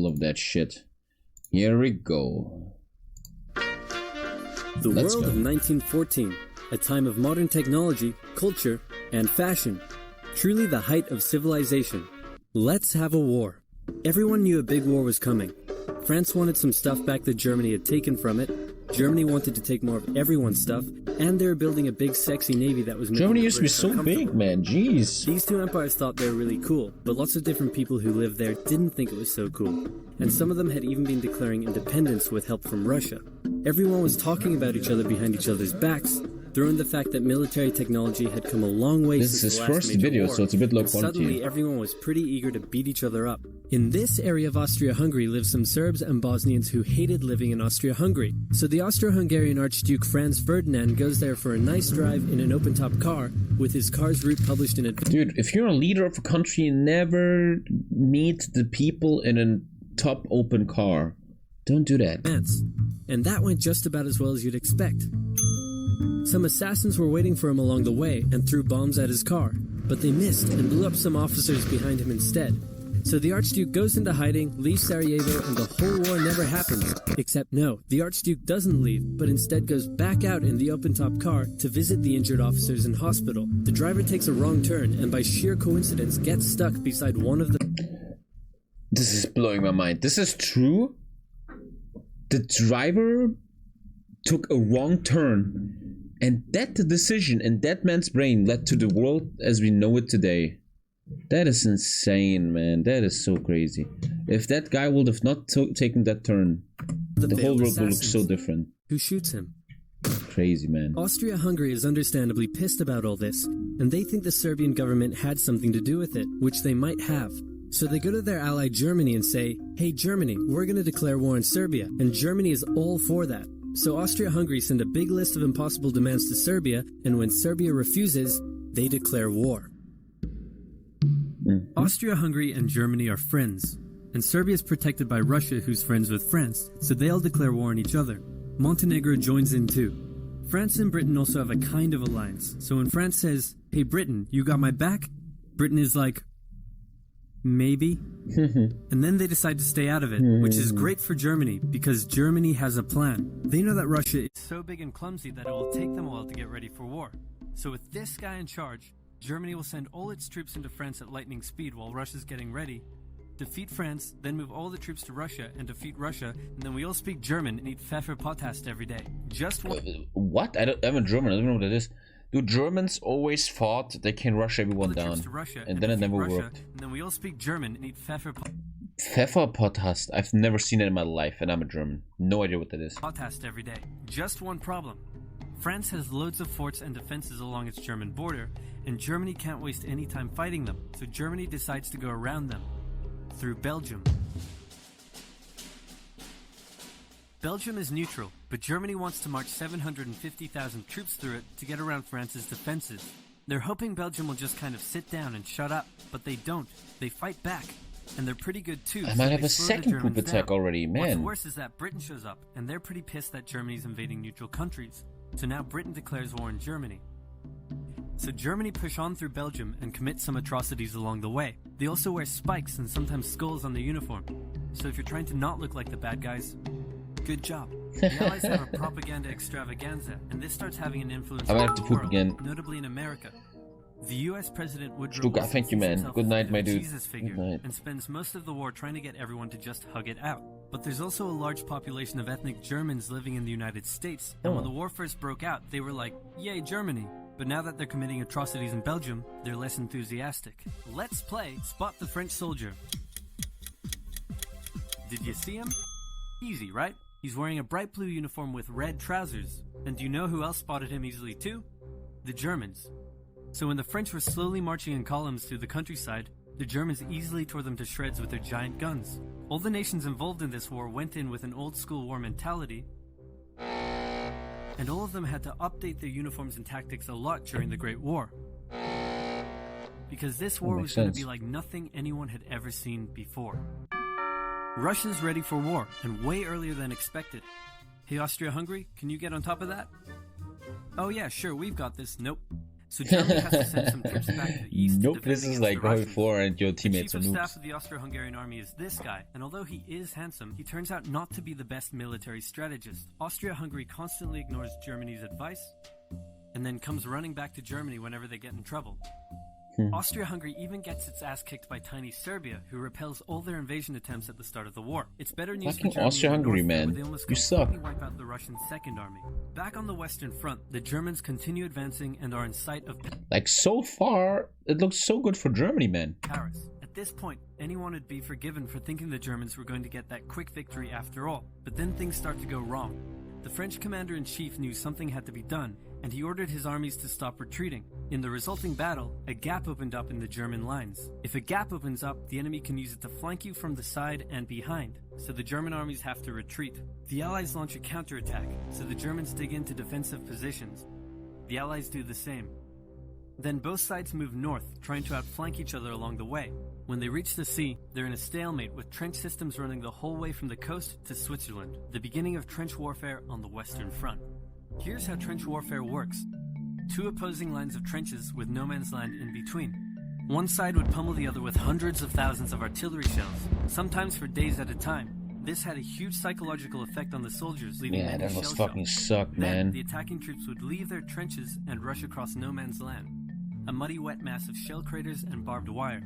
of that shit. Here we go. The world of 1914, a time of modern technology, culture, and fashion. Truly the height of civilization. Let's have a war. Everyone knew a big war was coming. France wanted some stuff back that Germany had taken from it. Germany wanted to take more of everyone's stuff, and they were building a big sexy navy that was... Germany used to be so big, man, jeez. These two empires thought they were really cool, but lots of different people who lived there didn't think it was so cool. And some of them had even been declaring independence with help from Russia. Everyone was talking about each other behind each other's backs, throwing the fact that military technology had come a long way since the last major war. This is his first video, so it's a bit low quality. Suddenly, everyone was pretty eager to beat each other up. In this area of Austria-Hungary live some Serbs and Bosnians who hated living in Austria-Hungary. So the Austro-Hungarian Archduke Franz Ferdinand goes there for a nice drive in an open-top car, with his car's route published in advance. Dude, if you're a leader of a country, never meet the people in a top open car. Don't do that. And that went just about as well as you'd expect. Some assassins were waiting for him along the way and threw bombs at his car, but they missed and blew up some officers behind him instead. So the Archduke goes into hiding, leaves Sarajevo, and the whole war never happens. Except no, the Archduke doesn't leave, but instead goes back out in the open-top car to visit the injured officers in hospital. The driver takes a wrong turn and by sheer coincidence gets stuck beside one of the... This is blowing my mind. This is true? The driver took a wrong turn, and that decision in that man's brain led to the world as we know it today. That is insane, man. That is so crazy. If that guy would have not taken that turn, the whole world would look so different. Who shoots him? Crazy, man. Austria-Hungary is understandably pissed about all this, and they think the Serbian government had something to do with it, which they might have. So they go to their ally Germany and say, hey Germany, we're going to declare war on Serbia, and Germany is all for that. So Austria-Hungary send a big list of impossible demands to Serbia, and when Serbia refuses, they declare war. Austria-Hungary and Germany are friends, and Serbia is protected by Russia, who's friends with France, so they all declare war on each other. Montenegro joins in too. France and Britain also have a kind of alliance, so when France says, hey Britain, you got my back? Britain is like, maybe? And then they decide to stay out of it, which is great for Germany, because Germany has a plan. They know that Russia is so big and clumsy that it will take them a while to get ready for war. So with this guy in charge, Germany will send all its troops into France at lightning speed while Russia's getting ready, defeat France, then move all the troops to Russia and defeat Russia, and then we all speak German and eat Pfefferpottast every day. Just one... What? I'm a German, I don't know what that is. Dude, Germans always thought they can rush everyone down, and then it never worked. And then we all speak German and eat Pfefferpottast. I've never seen it in my life, and I'm a German. No idea what that is. Pottast every day. Just one problem. France has loads of forts and defenses along its German border, and Germany can't waste any time fighting them, so Germany decides to go around them, through Belgium. Belgium is neutral, but Germany wants to march 750,000 troops through it to get around France's defenses. They're hoping Belgium will just kind of sit down and shut up, but they don't. They fight back, and they're pretty good too. I might have a second poop attack already, man. What's worse is that Britain shows up, and they're pretty pissed that Germany's invading neutral countries. So now Britain declares war on Germany. So Germany push on through Belgium and commit some atrocities along the way. They also wear spikes and sometimes skulls on their uniform. So if you're trying to not look like the bad guys, good job. The Allies have a propaganda extravaganza, and this starts having an influence I might have on to the poop world, again. notably in America. The US President Woodrow Stuka, Wilson thank you, sees man. himself Good as night, a my dude. Jesus figure, Good night. and spends most of the war trying to get everyone to just hug it out. But there's also a large population of ethnic Germans living in the United States, and when the war first broke out, they were like, yay, Germany. But now that they're committing atrocities in Belgium, they're less enthusiastic. Let's play Spot the French Soldier. Did you see him? Easy, right? He's wearing a bright blue uniform with red trousers. And do you know who else spotted him easily too? The Germans. So when the French were slowly marching in columns through the countryside, the Germans easily tore them to shreds with their giant guns. All the nations involved in this war went in with an old-school war mentality, and all of them had to update their uniforms and tactics a lot during the Great War. Because this war was going to be like nothing anyone had ever seen before. Russia's ready for war, and way earlier than expected. Hey Austria-Hungary, can you get on top of that? Oh yeah, sure, we've got this. Nope. So Germany has to send some troops back to the east. Nope, this is like going for and your The teammates chief are of noobs. staff of the Austro-Hungarian army is this guy, and although he is handsome, he turns out not to be the best military strategist. Austria-Hungary constantly ignores Germany's advice, and then comes running back to Germany whenever they get in trouble. Austria-Hungary even gets its ass kicked by tiny Serbia, who repels all their invasion attempts at the start of the war. It's better news Fucking for Germany Austria-Hungary, in the north, man. where they almost You suck. completely wipe out the Russian Second Army. Back on the Western Front, the Germans continue advancing and are in sight of Like, so far, it looks so good for Germany, man. Paris. At this point, anyone would be forgiven for thinking the Germans were going to get that quick victory after all. But then things start to go wrong. The French commander-in-chief knew something had to be done, and he ordered his armies to stop retreating. In the resulting battle, a gap opened up in the German lines. If a gap opens up, the enemy can use it to flank you from the side and behind, so the German armies have to retreat. The Allies launch a counterattack, so the Germans dig into defensive positions. The Allies do the same. Then both sides move north, trying to outflank each other along the way. When they reach the sea, they're in a stalemate with trench systems running the whole way from the coast to Switzerland, the beginning of trench warfare on the Western Front. Here's how trench warfare works. Two opposing lines of trenches with no man's land in between. One side would pummel the other with hundreds of thousands of artillery shells, sometimes for days at a time. This had a huge psychological effect on the soldiers, leaving Yeah, many that must shell-shocked. fucking suck, Then, man. the attacking troops would leave their trenches and rush across no man's land. A muddy wet mass of shell craters and barbed wire.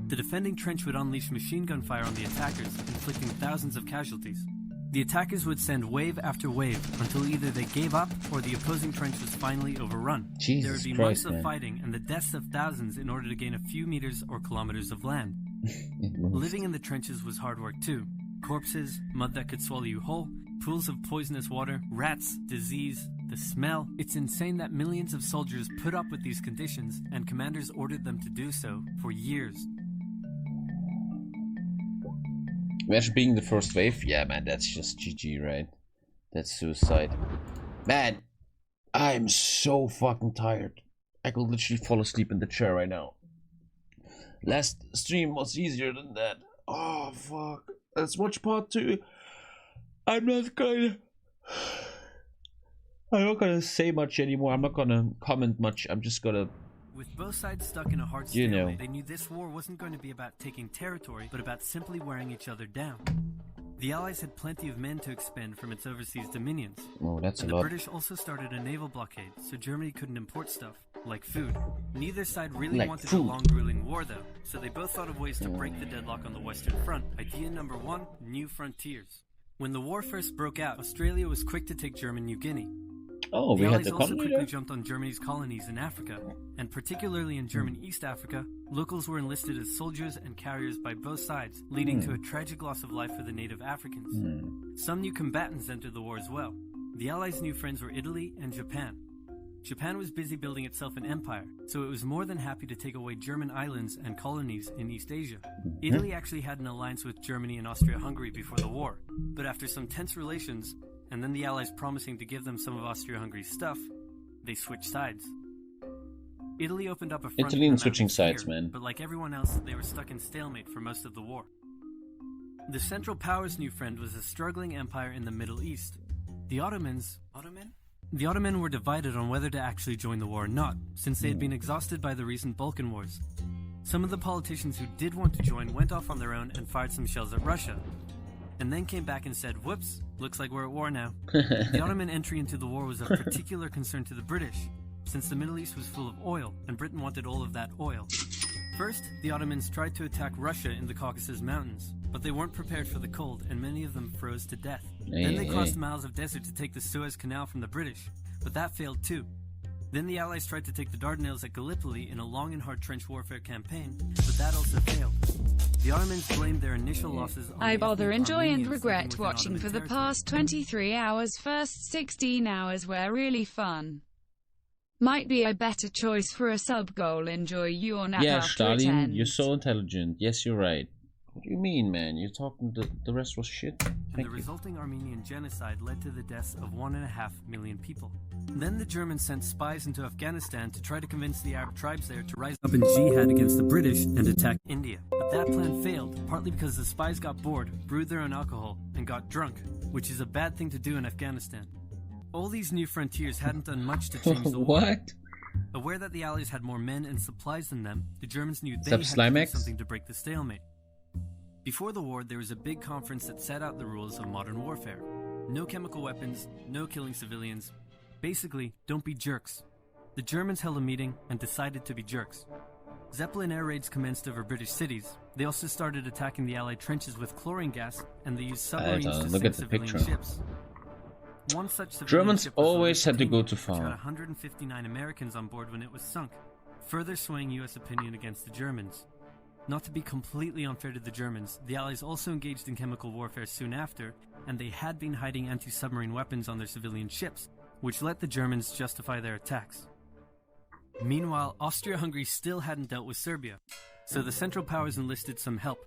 The defending trench would unleash machine gun fire on the attackers, inflicting thousands of casualties. The attackers would send wave after wave until either they gave up or the opposing trench was finally overrun. Jesus There would be Christ, months of man. fighting and the deaths of thousands in order to gain a few meters or kilometers of land. It moves. Living in the trenches was hard work too. Corpses, mud that could swallow you whole, pools of poisonous water, rats, disease, the smell. It's insane that millions of soldiers put up with these conditions, and commanders ordered them to do so for years. Imagine being the first wave. Yeah, man, that's just GG, right? That's suicide. Man, I'm so fucking tired. I could literally fall asleep in the chair right now. Last stream was easier than that. Oh, fuck. Let's watch part 2. I'm not gonna say much anymore. I'm not gonna comment much. I'm just gonna... With both sides stuck in a hard You know. stalemate, they knew this war wasn't going to be about taking territory, but about simply wearing each other down. The Allies had plenty of men to expend from its overseas dominions. Oh, that's a And the lot. British also started a naval blockade, so Germany couldn't import stuff, like food. Neither side really Like wanted food. a long, grueling war, though, so they both thought of ways to break the deadlock on the Western Front. Idea number 1, new frontiers. When the war first broke out, Australia was quick to take German New Guinea. Oh, we The had Allies the also colony quickly there? jumped on Germany's colonies in Africa, and particularly in German East Africa, locals were enlisted as soldiers and carriers by both sides, leading to a tragic loss of life for the native Africans. Some new combatants entered the war as well. The Allies' new friends were Italy and Japan. Japan was busy building itself an empire, so it was more than happy to take away German islands and colonies in East Asia. Italy actually had an alliance with Germany and Austria-Hungary before the war, but after some tense relations, and then the Allies promising to give them some of Austria-Hungary's stuff, they switched sides. Italy opened up a front Italy in and the switching mountains sides, here, man. but like everyone else, they were stuck in stalemate for most of the war. The Central Powers' new friend was a struggling empire in the Middle East. The Ottomans... The Ottoman were divided on whether to actually join the war or not, since they had been exhausted by the recent Balkan Wars. Some of the politicians who did want to join went off on their own and fired some shells at Russia, and then came back and said, whoops, looks like we're at war now. The Ottoman entry into the war was of particular concern to the British, since the Middle East was full of oil, and Britain wanted all of that oil. First, the Ottomans tried to attack Russia in the Caucasus Mountains, but they weren't prepared for the cold, and many of them froze to death. Then they crossed miles of desert to take the Suez Canal from the British, but that failed too. Then the Allies tried to take the Dardanelles at Gallipoli in a long and hard trench warfare campaign, but that also failed. The Ottomans blamed their initial losses on I the bother, ethnic enjoy and Armenians regret living within watching Ottoman for the territory. past 23 hours. First 16 hours were really fun. Might be a better choice for a sub goal. Enjoy you on Yeah, after Stalin, attend. you're so intelligent. Yes, you're right. What do you mean, man? You're talking the rest was shit. And Thank the you. resulting Armenian genocide led to the deaths of 1.5 million people. Then the Germans sent spies into Afghanistan to try to convince the Arab tribes there to rise up in jihad against the British and attack India. But that plan failed, partly because the spies got bored, brewed their own alcohol, and got drunk, which is a bad thing to do in Afghanistan. All these new frontiers hadn't done much to change the war. What? Aware that the Allies had more men and supplies than them, the Germans knew they Sup, had to do Slimex? something to break the stalemate. Before the war, there was a big conference that set out the rules of modern warfare. No chemical weapons, no killing civilians. Basically, don't be jerks. The Germans held a meeting and decided to be jerks. Zeppelin air raids commenced over British cities. They also started attacking the Allied trenches with chlorine gas, and they used submarines to look sink at the civilian picture. ships. One such civilian Germans ship was the always had to go too which had far. 159 Americans on board when it was sunk, further swaying US opinion against the Germans. Not to be completely unfair to the Germans, the Allies also engaged in chemical warfare soon after, and they had been hiding anti-submarine weapons on their civilian ships, which let the Germans justify their attacks. Meanwhile, Austria-Hungary still hadn't dealt with Serbia, so the Central Powers enlisted some help.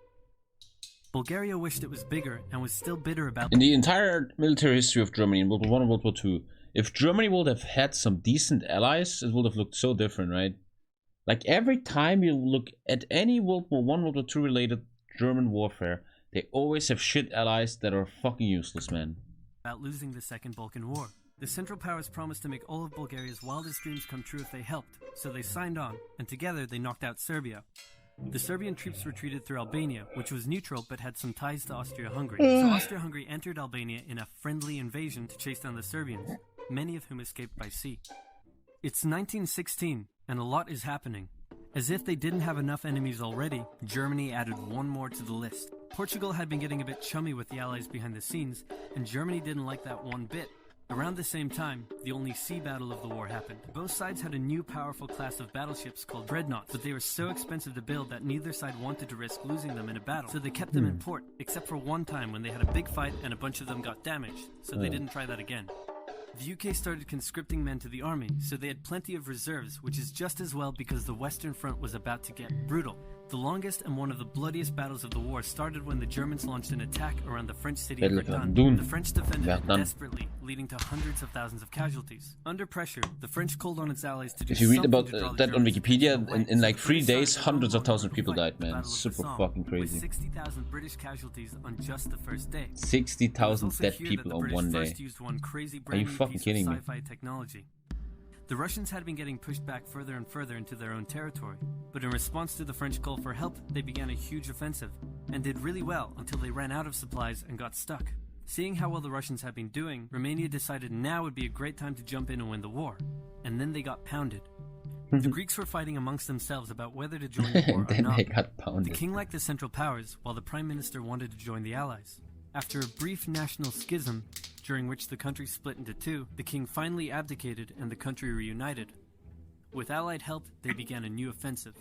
Bulgaria wished it was bigger and was still bitter about In the entire military history of Germany in World War I and World War II, if Germany would have had some decent allies, it would have looked so different, right? Like every time you look at any World War I, World War II related German warfare, they always have shit allies that are fucking useless, man. losing the Second Balkan War. The Central Powers promised to make all of Bulgaria's wildest dreams come true if they helped, so they signed on, and together they knocked out Serbia. The Serbian troops retreated through Albania, which was neutral but had some ties to Austria-Hungary. So Austria-Hungary entered Albania in a friendly invasion to chase down the Serbians, many of whom escaped by sea. It's 1916, and a lot is happening. As if they didn't have enough enemies already, Germany added one more to the list. Portugal had been getting a bit chummy with the Allies behind the scenes, and Germany didn't like that one bit. Around the same time, the only sea battle of the war happened. Both sides had a new powerful class of battleships called dreadnoughts, but they were so expensive to build that neither side wanted to risk losing them in a battle. So they kept them in port, except for one time when they had a big fight and a bunch of them got damaged, so they didn't try that again. The UK started conscripting men to the army, so they had plenty of reserves, which is just as well because the Western Front was about to get brutal. The longest and one of the bloodiest battles of the war started when the Germans launched an attack around the French city of Verdun. The French defended it desperately, leading to hundreds of thousands of casualties. Under pressure, the French called on its allies to do If you read about something to draw the that on Germans Wikipedia, away. in like So 3 British days, started hundreds of on thousands of the people fight, died, the man. Battle of the Super Somme, fucking with crazy. 60,000 British casualties on just the first day. It was 60,000 also dead here that people the on British one day. first used one crazy Are brand you new fucking piece kidding of me? sci-fi technology. The Russians had been getting pushed back further and further into their own territory, but in response to the French call for help, they began a huge offensive, and did really well until they ran out of supplies and got stuck. Seeing how well the Russians had been doing, Romania decided now would be a great time to jump in and win the war, and then they got pounded. The Greeks were fighting amongst themselves about whether to join the war or Then not. they got The pounded. king liked the Central Powers, while the Prime Minister wanted to join the Allies. After a brief national schism, during which the country split into two, the king finally abdicated and the country reunited. With Allied help, they began a new offensive.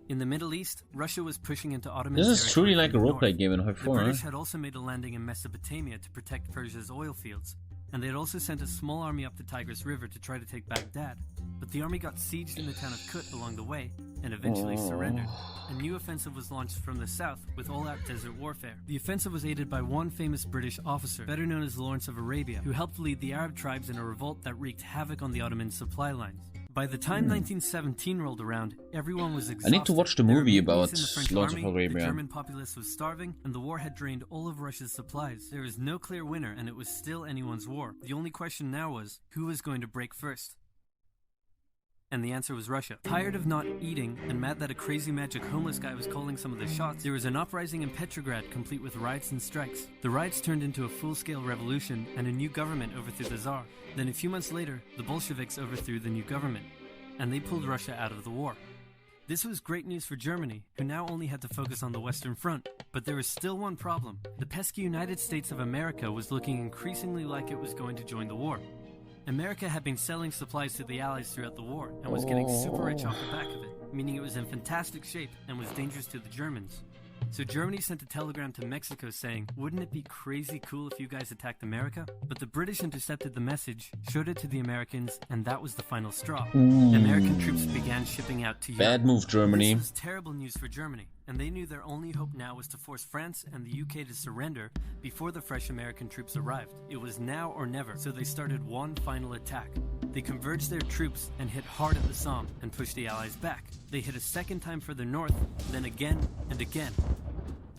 In the Middle East, Russia was pushing into Ottoman This is territory truly like a from the roleplay north. game in High The 4, huh? British had also made a landing in Mesopotamia to protect Persia's oil fields, and they had also sent a small army up the Tigris River to try to take Baghdad. But the army got sieged in the town of Kut along the way, and eventually surrendered. A new offensive was launched from the south with all-out desert warfare. The offensive was aided by one famous British officer, better known as Lawrence of Arabia, who helped lead the Arab tribes in a revolt that wreaked havoc on the Ottoman supply lines. By the time 1917 rolled around, everyone was exhausted. I need to watch the There were movie mutinies about in the French Lawrence of army, Arabia. The German populace was starving, and the war had drained all of Russia's supplies. There was no clear winner, and it was still anyone's war. The only question now was, who was going to break first? And the answer was Russia. Tired of not eating, and mad that a crazy magic homeless guy was calling some of the shots, there was an uprising in Petrograd complete with riots and strikes. The riots turned into a full-scale revolution, and a new government overthrew the Tsar. Then a few months later, the Bolsheviks overthrew the new government, and they pulled Russia out of the war. This was great news for Germany, who now only had to focus on the Western Front. But there was still one problem. The pesky United States of America was looking increasingly like it was going to join the war. America had been selling supplies to the Allies throughout the war, and was getting super rich off the back of it, meaning it was in fantastic shape and was dangerous to the Germans. So Germany sent a telegram to Mexico saying, "Wouldn't it be crazy cool if you guys attacked America?" But the British intercepted the message, showed it to the Americans, and that was the final straw. American troops began shipping out to Europe. Bad move, Germany. This was terrible news for Germany, and they knew their only hope now was to force France and the UK to surrender before the fresh American troops arrived. It was now or never, so they started one final attack. They converged their troops and hit hard at the Somme and pushed the Allies back. They hit a second time further north, then again and again.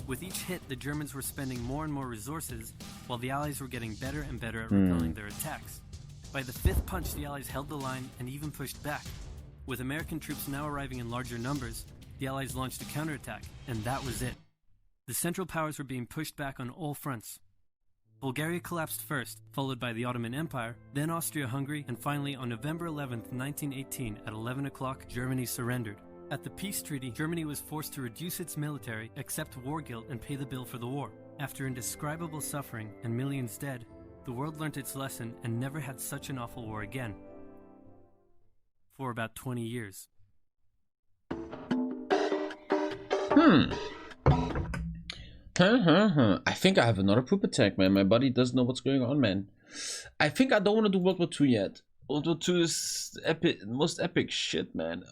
With each hit, the Germans were spending more and more resources, while the Allies were getting better and better at repelling their attacks. By the fifth punch, the Allies held the line and even pushed back. With American troops now arriving in larger numbers, the Allies launched a counterattack, and that was it. The Central Powers were being pushed back on all fronts. Bulgaria collapsed first, followed by the Ottoman Empire, then Austria-Hungary, and finally on November 11, 1918, at 11 o'clock, Germany surrendered. At the peace treaty, Germany was forced to reduce its military, accept war guilt, and pay the bill for the war. After indescribable suffering and millions dead, the world learnt its lesson and never had such an awful war again. For about 20 years. I think I have another poop attack, man. My body doesn't know what's going on, man. I think I don't want to do World War II yet. World War II is epic, most epic shit, man.